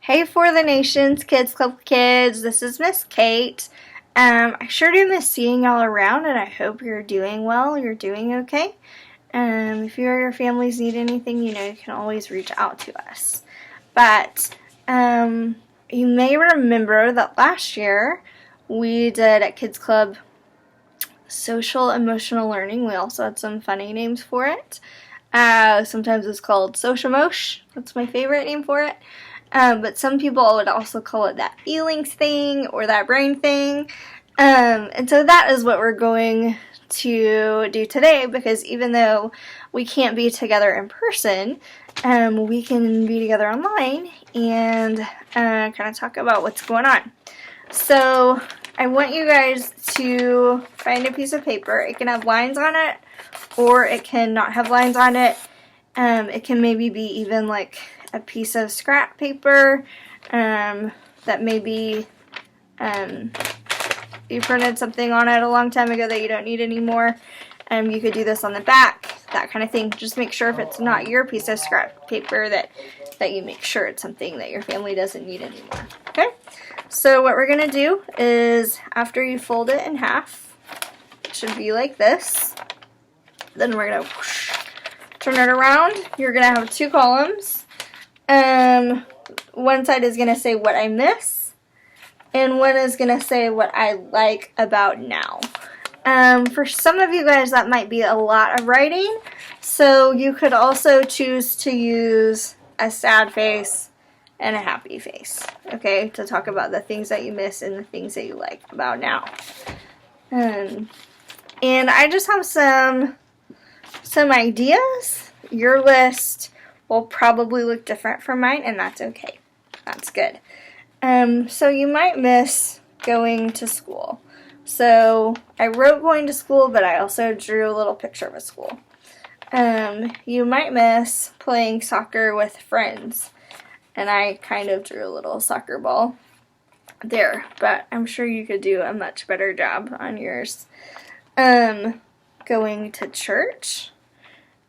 Hey for the Nations Kids Club kids, this is Miss Kate. I sure do miss seeing y'all around, and I hope you're doing well, you're doing okay. If you or your families need anything, you can always reach out to us. But you may remember that last year we did at Kids Club social emotional learning. We also had some funny names for it. Sometimes it's called Social Mosh. That's my favorite name for it. But some people would also call it that feelings thing or that brain thing. And so that is what we're going to do today, because even though we can't be together in person, we can be together online and kind of talk about what's going on. So I want you guys to find a piece of paper. It can have lines on it, or it can not have lines on it. It can maybe be even like a piece of scrap paper that maybe you printed something on it a long time ago that you don't need anymore. You could do this on the back, that kind of thing. Just make sure if it's not your piece of scrap paper that you make sure it's something that your family doesn't need anymore. Okay? So what we're going to do is, after you fold it in half, it should be like this. Then we're going to turn it around. You're going to have two columns. One side is going to say what I miss, and one is going to say what I like about now. For some of you guys, that might be a lot of writing, so you could also choose to use a sad face and a happy face, okay, to talk about the things that you miss and the things that you like about now. And I just have some ideas. Your list will probably look different from mine, and that's okay. That's good. So you might miss going to school. So I wrote going to school, but I also drew a little picture of a school. You might miss playing soccer with friends, and I kind of drew a little soccer ball there, but I'm sure you could do a much better job on yours. Going to church.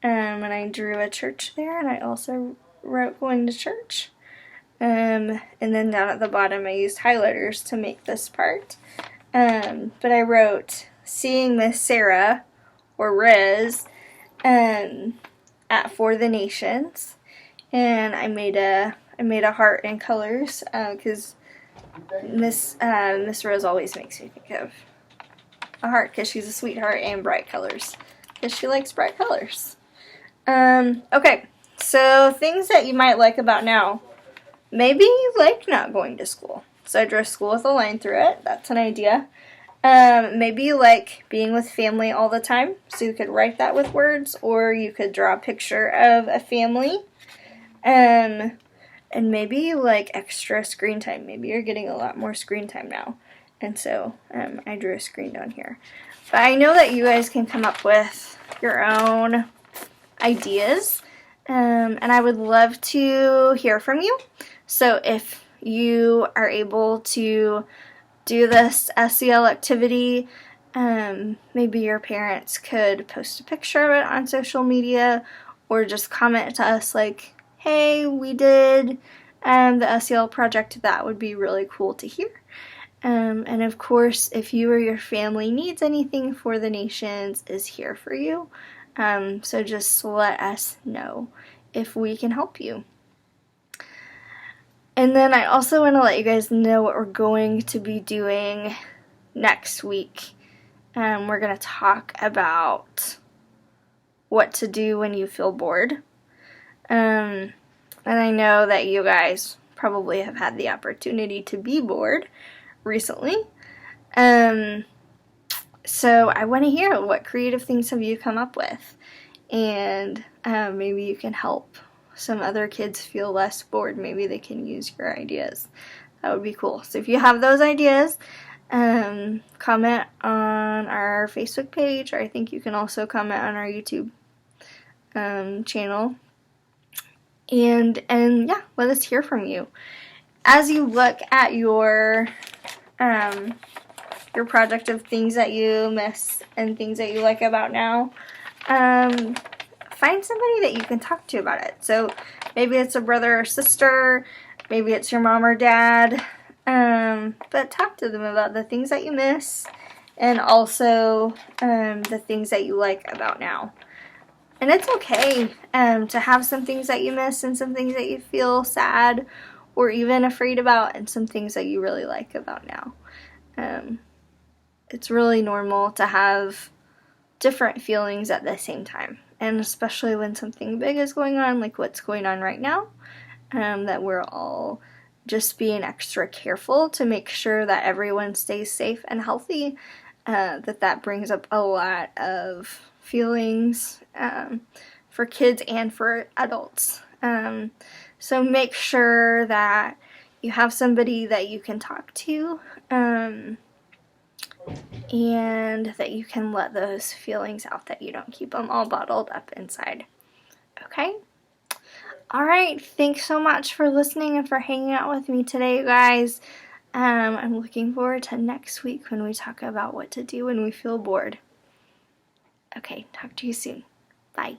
And I drew a church there, and I also wrote going to church. And then down at the bottom I used highlighters to make this part. But I wrote seeing Miss Sarah, or Riz, at For the Nations. And I made a heart in colors, because Miss Rose always makes me think of a heart, because she's a sweetheart, and bright colors, because she likes bright colors. Okay, so things that you might like about now. Maybe you like not going to school. So I drew school with a line through it. That's an idea. Maybe you like being with family all the time. So you could write that with words, or you could draw a picture of a family. And maybe you like extra screen time. Maybe you're getting a lot more screen time now. And so I drew a screen down here. But I know that you guys can come up with your own ideas, and I would love to hear from you. So if you are able to do this SEL activity, maybe your parents could post a picture of it on social media, or just comment to us like, hey, we did the SEL project. That would be really cool to hear. And of course, if you or your family needs anything, For the Nations is here for you. So just let us know if we can help you. And then I also want to let you guys know what we're going to be doing next week. We're going to talk about what to do when you feel bored. And I know that you guys probably have had the opportunity to be bored recently. So I want to hear, what creative things have you come up with? And maybe you can help some other kids feel less bored. Maybe they can use your ideas. That would be cool. So if you have those ideas, comment on our Facebook page, or I think you can also comment on our YouTube channel. And yeah, let us hear from you. As you look at your project of things that you miss and things that you like about now, find somebody that you can talk to about it. So maybe it's a brother or sister, maybe it's your mom or dad, but talk to them about the things that you miss and also the things that you like about now. And it's okay to have some things that you miss and some things that you feel sad or even afraid about and some things that you really like about now. It's really normal to have different feelings at the same time, and especially when something big is going on, like what's going on right now, that we're all just being extra careful to make sure that everyone stays safe and healthy. That brings up a lot of feelings for kids and for adults. So make sure that you have somebody that you can talk to, and that you can let those feelings out, that you don't keep them all bottled up inside. Okay? Alright, thanks so much for listening and for hanging out with me today, guys. I'm looking forward to next week when we talk about what to do when we feel bored. Okay, talk to you soon. Bye.